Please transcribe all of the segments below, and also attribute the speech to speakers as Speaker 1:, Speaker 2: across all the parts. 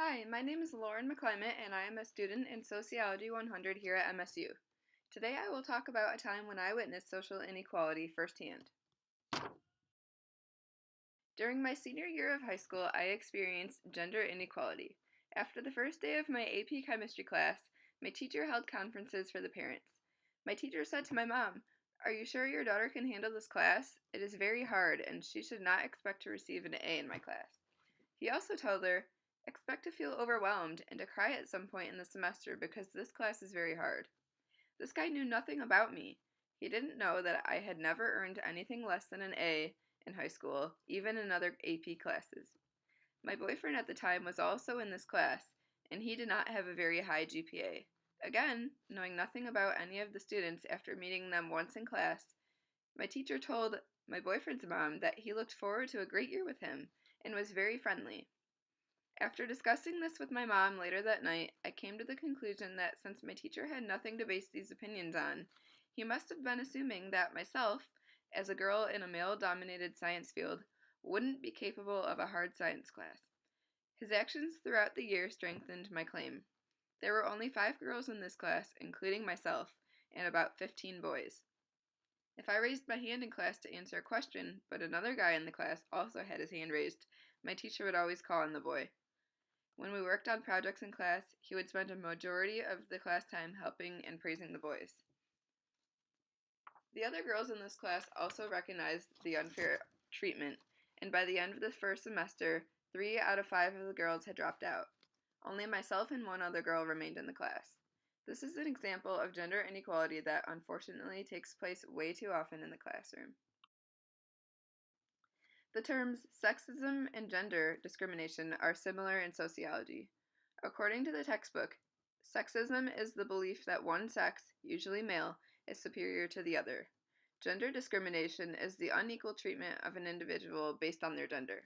Speaker 1: Hi, my name is Lauren McClement, and I am a student in Sociology 100 here at MSU. Today I will talk about a time when I witnessed social inequality firsthand. During my senior year of high school, I experienced gender inequality. After the first day of my AP chemistry class, my teacher held conferences for the parents. My teacher said to my mom, "Are you sure your daughter can handle this class? It is very hard, and she should not expect to receive an A in my class." He also told her, "Expect to feel overwhelmed and to cry at some point in the semester because this class is very hard." This guy knew nothing about me. He didn't know that I had never earned anything less than an A in high school, even in other AP classes. My boyfriend at the time was also in this class, and he did not have a very high GPA. Again, knowing nothing about any of the students after meeting them once in class, my teacher told my boyfriend's mom that he looked forward to a great year with him and was very friendly. After discussing this with my mom later that night, I came to the conclusion that since my teacher had nothing to base these opinions on, he must have been assuming that myself, as a girl in a male-dominated science field, wouldn't be capable of a hard science class. His actions throughout the year strengthened my claim. There were only 5 girls in this class, including myself, and about 15 boys. If I raised my hand in class to answer a question, but another guy in the class also had his hand raised, my teacher would always call on the boy. When we worked on projects in class, he would spend a majority of the class time helping and praising the boys. The other girls in this class also recognized the unfair treatment, and by the end of the first semester, 3 out of 5 of the girls had dropped out. Only myself and one other girl remained in the class. This is an example of gender inequality that unfortunately takes place way too often in the classroom. The terms sexism and gender discrimination are similar in sociology. According to the textbook, sexism is the belief that one sex, usually male, is superior to the other. Gender discrimination is the unequal treatment of an individual based on their gender.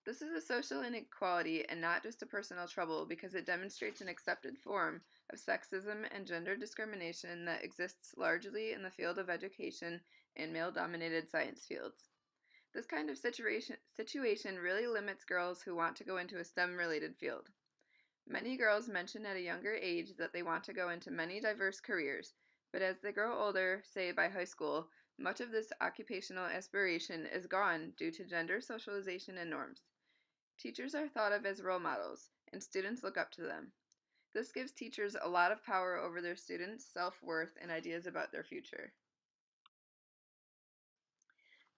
Speaker 1: This is a social inequality and not just a personal trouble because it demonstrates an accepted form of sexism and gender discrimination that exists largely in the field of education and male-dominated science fields. This kind of situation really limits girls who want to go into a STEM-related field. Many girls mention at a younger age that they want to go into many diverse careers, but as they grow older, say by high school, much of this occupational aspiration is gone due to gender socialization and norms. Teachers are thought of as role models, and students look up to them. This gives teachers a lot of power over their students' self-worth and ideas about their future.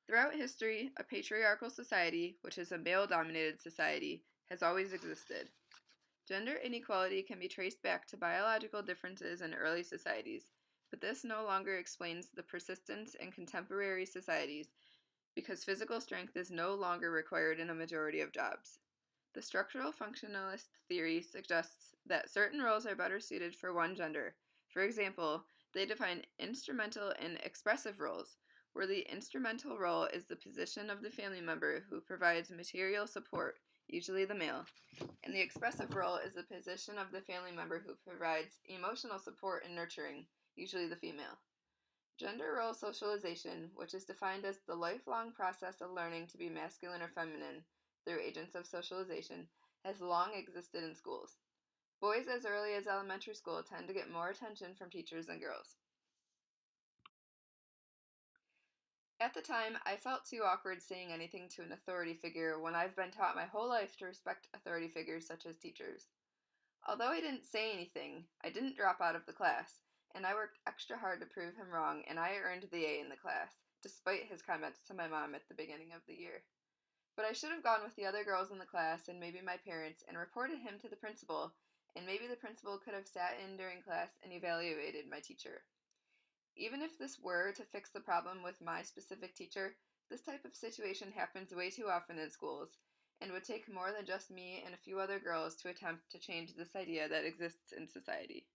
Speaker 1: Throughout history, a patriarchal society, which is a male-dominated society, has always existed. Gender inequality can be traced back to biological differences in early societies, but this no longer explains the persistence in contemporary societies because physical strength is no longer required in a majority of jobs. The structural functionalist theory suggests that certain roles are better suited for one gender. For example, they define instrumental and expressive roles, where the instrumental role is the position of the family member who provides material support, usually the male, and the expressive role is the position of the family member who provides emotional support and nurturing, usually the female. Gender role socialization, which is defined as the lifelong process of learning to be masculine or feminine through agents of socialization, has long existed in schools. Boys as early as elementary school tend to get more attention from teachers than girls. At the time, I felt too awkward saying anything to an authority figure when I've been taught my whole life to respect authority figures such as teachers. Although I didn't say anything, I didn't drop out of the class, and I worked extra hard to prove him wrong, and I earned the A in the class, despite his comments to my mom at the beginning of the year. But I should have gone with the other girls in the class and maybe my parents and reported him to the principal, and maybe the principal could have sat in during class and evaluated my teacher. Even if this were to fix the problem with my specific teacher, this type of situation happens way too often in schools, and would take more than just me and a few other girls to attempt to change this idea that exists in society.